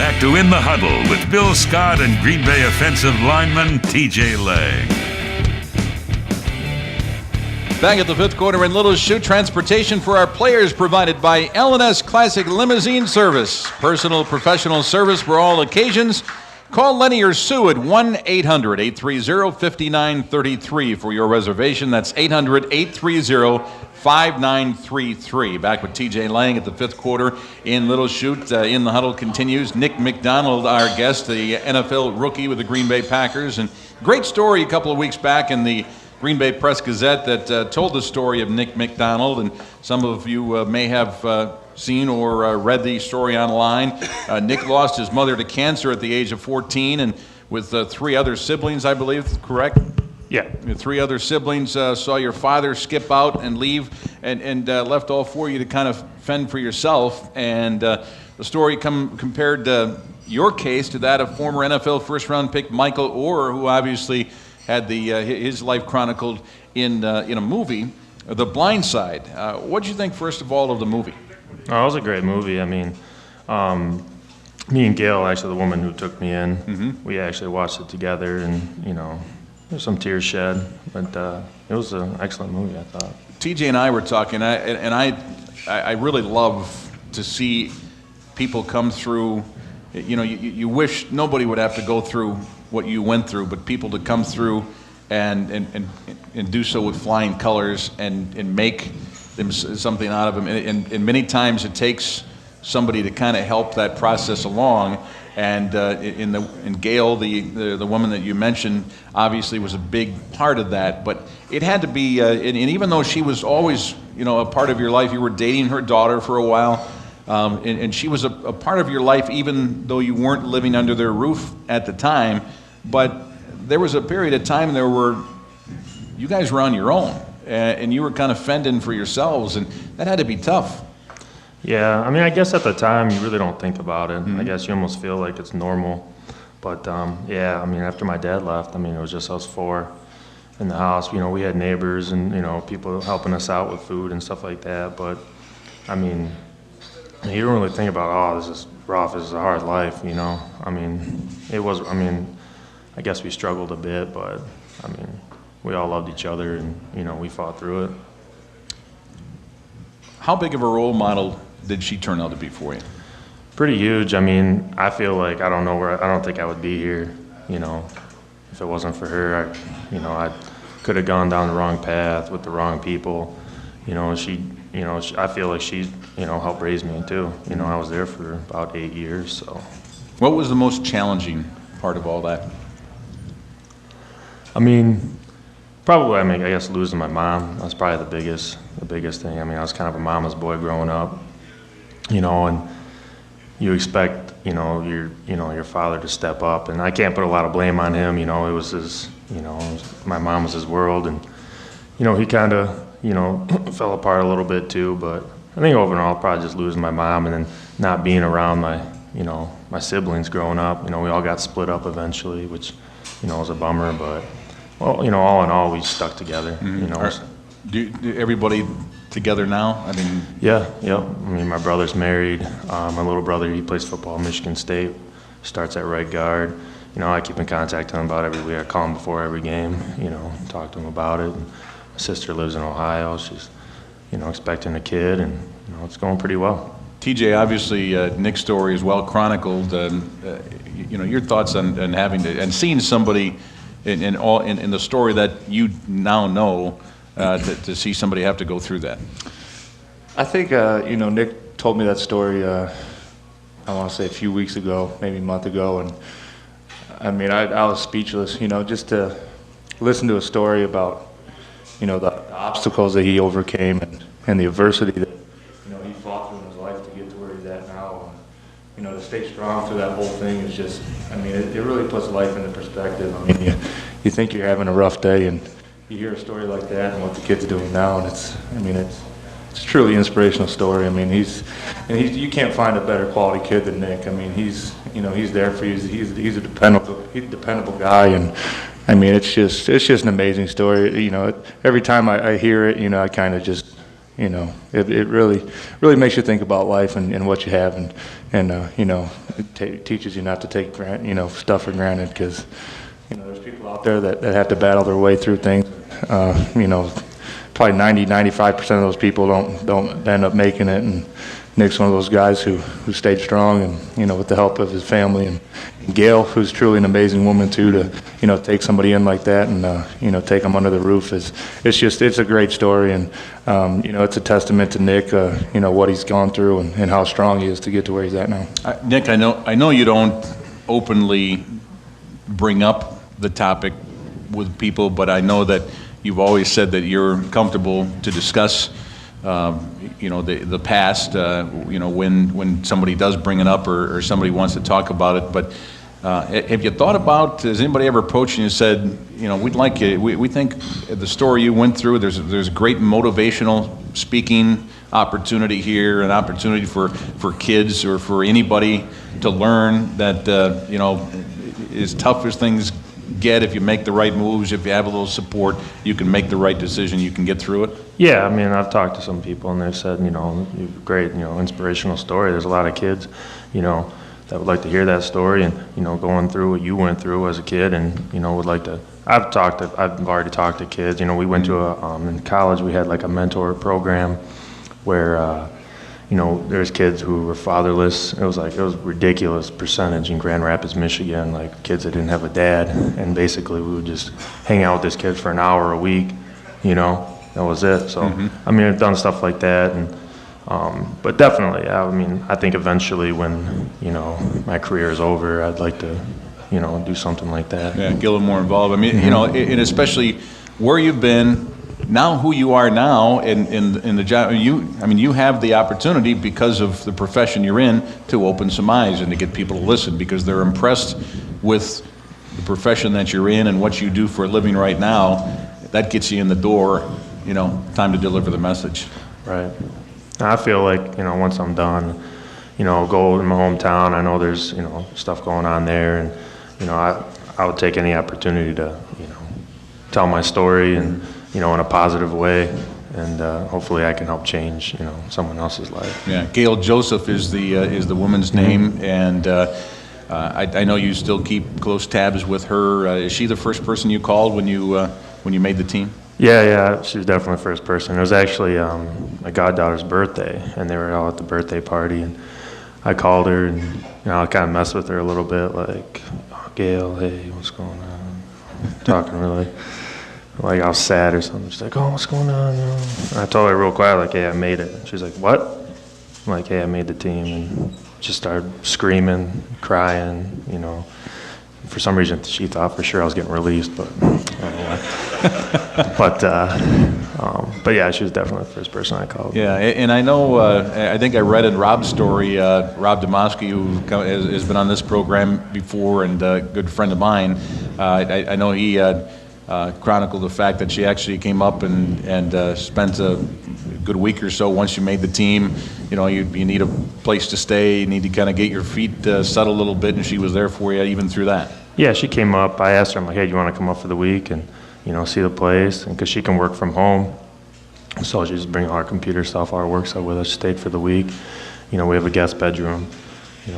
back to In The Huddle with Bill Scott and Green Bay offensive lineman TJ Lang. Back at the fifth quarter in Little Chute, transportation for our players provided by L&S Classic Limousine Service. Personal professional service for all occasions. Call Lenny or Sue at 1-800-830-5933 for your reservation. That's 800-830-5933. Back with TJ Lang at the fifth quarter in Little Chute. In the Huddle continues. Nick McDonald, our guest, the NFL rookie with the Green Bay Packers. And great story a couple of weeks back in the Green Bay Press-Gazette that told the story of Nick McDonald, and some of you may have seen or read the story online. Nick lost his mother to cancer at the age of 14, and with three other siblings, I believe, correct? Yeah. Three other siblings saw your father skip out and leave, and left all four of you to kind of fend for yourself. And the story compared your case to that of former NFL first-round pick Michael Orr, who obviously had his life chronicled in a movie, The Blind Side. What did you think, first of all, of the movie? Oh, it was a great movie. I mean, me and Gail, actually the woman who took me in, we actually watched it together, and there's some tears shed, but it was an excellent movie, I thought. TJ and I were talking, and I really love to see people come through. You wish nobody would have to go through what you went through, but people to come through and do so with flying colors and make them something out of them. And many times it takes somebody to kind of help that process along. And in Gail, the woman that you mentioned, obviously was a big part of that. But it had to be, and even though she was always a part of your life, you were dating her daughter for a while. And she was a part of your life, even though you weren't living under their roof at the time. But there was a period of time there where you guys were on your own, and you were kind of fending for yourselves, and that had to be tough. Yeah, I mean, I guess at the time you really don't think about it. I guess you almost feel like it's normal. But yeah, I mean, after my dad left, I mean, it was just us four in the house. We had neighbors and people helping us out with food and stuff like that. But I mean, you don't really think about, oh, this is rough, this is a hard life, I mean, it was, I guess we struggled a bit, but, we all loved each other, and, we fought through it. How big of a role model did she turn out to be for you? Pretty huge. I mean, I feel like I don't think I would be here, if it wasn't for her. I could have gone down the wrong path with the wrong people. I feel like she, helped raise me too. I was there for about 8 years, so. What was the most challenging part of all that? I mean, probably, I guess losing my mom. That's probably the biggest thing. I mean, I was kind of a mama's boy growing up, and you expect, your father to step up, and I can't put a lot of blame on him. It was his, my mom was his world, and, he kind of, fell apart a little bit too, but I think overall probably just losing my mom and then not being around my siblings growing up. We all got split up eventually, which, was a bummer, but, well, all in all, we stuck together, Do everybody together now? I mean. Yeah. I mean, my brother's married. My little brother, he plays football at Michigan State, starts at right guard. I keep in contact with him about every week. I call him before every game, talk to him about it. My sister lives in Ohio. She's, expecting a kid, and, it's going pretty well. TJ, obviously, Nick's story is well chronicled. Your thoughts on having to, and seeing somebody in the story that you now know, to see somebody have to go through that. I think, Nick told me that story, I want to say a few weeks ago, maybe a month ago, and I mean, I was speechless, just to listen to a story about, the obstacles that he overcame and the adversity that, he fought through in his life to get to where he's at now. And, to stay strong through that whole thing is just, it really puts life into perspective. You think you're having a rough day, and you hear a story like that and what the kid's doing now, and it's truly an inspirational story. You can't find a better quality kid than Nick. He's there for you. He's a dependable guy, and it's just an amazing story. Every time I hear it, I kind of just, it really makes you think about life and what you have, and it teaches you not to take stuff for granted, because there's people out there that have to battle their way through things. Probably 95% of those people don't end up making it, and Nick's one of those guys who stayed strong, and with the help of his family, and Gail, who's truly an amazing woman too, to take somebody in like that and take them under the roof it's a great story, and it's a testament to Nick, what he's gone through and how strong he is to get to where he's at now. Nick, I know you don't openly bring up the topic with people, but I know that you've always said that you're comfortable to discuss the past, when somebody does bring it up or somebody wants to talk about it. But have you thought about, has anybody ever approached you and said, we'd like you, we think the story you went through, there's great motivational speaking opportunity here, an opportunity for kids or for anybody to learn that, as tough as things get, if you make the right moves, if you have a little support, you can make the right decision, you can get through it? Yeah, I mean, I've talked to some people and they've said, great, inspirational story. There's a lot of kids, that would like to hear that story and, going through what you went through as a kid and, would like to. I've already talked to kids. We went to in college, we had like a mentor program where, there's kids who were fatherless. It was ridiculous percentage in Grand Rapids, Michigan, like kids that didn't have a dad. And basically we would just hang out with this kid for an hour a week, that was it. So, I mean, I've done stuff like that. And, but definitely, I think eventually when, my career is over, I'd like to, do something like that. Yeah, get a little more involved. I mean, and especially where you've been, now who you are now in the job, you have the opportunity because of the profession you're in to open some eyes and to get people to listen because they're impressed with the profession that you're in and what you do for a living right now. That gets you in the door, time to deliver the message. Right. I feel like, once I'm done, go in my hometown. I know there's, stuff going on there, and, I would take any opportunity to, tell my story and, in a positive way, and hopefully I can help change, someone else's life. Yeah, Gail Joseph is the woman's name, and I know you still keep close tabs with her. Is she the first person you called when you made the team? Yeah, she was definitely the first person. It was actually my goddaughter's birthday, and they were all at the birthday party, and I called her, and I kind of messed with her a little bit, like, oh, Gail, hey, what's going on? Talking really. Like I was sad or something. She's like, oh, what's going on? And I told her real quiet, like, hey, I made it. She's like, what? I'm like, hey, I made the team. And just started screaming, crying, For some reason, she thought for sure I was getting released, but I don't know why. But yeah, she was definitely the first person I called. Yeah, and I know, I think I read in Rob's story, Rob Demoski, who has been on this program before and a good friend of mine, I know he chronicled the fact that she actually came up and spent a good week or so once you made the team. You need a place to stay, you need to kind of get your feet settled a little bit, and she was there for you even through that. Yeah, she came up. I asked her, I'm like, hey, do you want to come up for the week and, see the place? And because she can work from home, so she just bring all our computer stuff, our work stuff with us. She stayed for the week. We have a guest bedroom.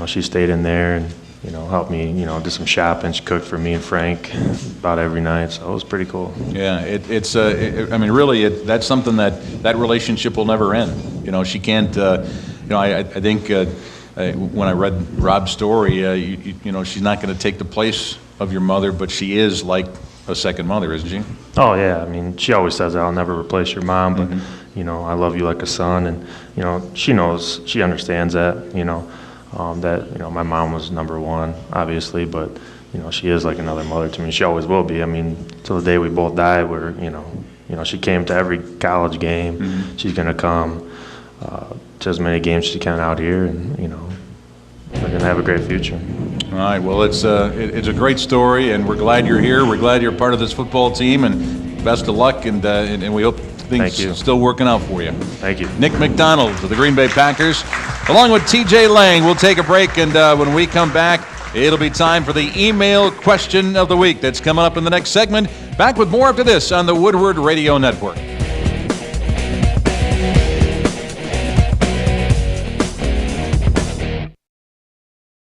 She stayed in there and, helped me, did some shopping. She cooked for me and Frank about every night, so it was pretty cool. Yeah, really, that's something that relationship will never end. She can't, I think when I read Rob's story, she's not going to take the place of your mother, but she is like a second mother, isn't she? Oh, yeah. She always says that I'll never replace your mom, but, I love you like a son, and, she knows, she understands that, that, my mom was number one, obviously, but, she is like another mother to me. She always will be. Till the day we both die, she came to every college game. Mm-hmm. She's going to come to as many games as she can out here, and, we're going to have a great future. All right, well, it's a great story, and we're glad you're here. We're glad you're part of this football team, and best of luck, and we hope things are still working out for you. Thank you. Nick McDonald of the Green Bay Packers, along with TJ Lang. We'll take a break, and when we come back, it'll be time for the email question of the week. That's coming up in the next segment. Back with more after this on the Woodward Radio Network.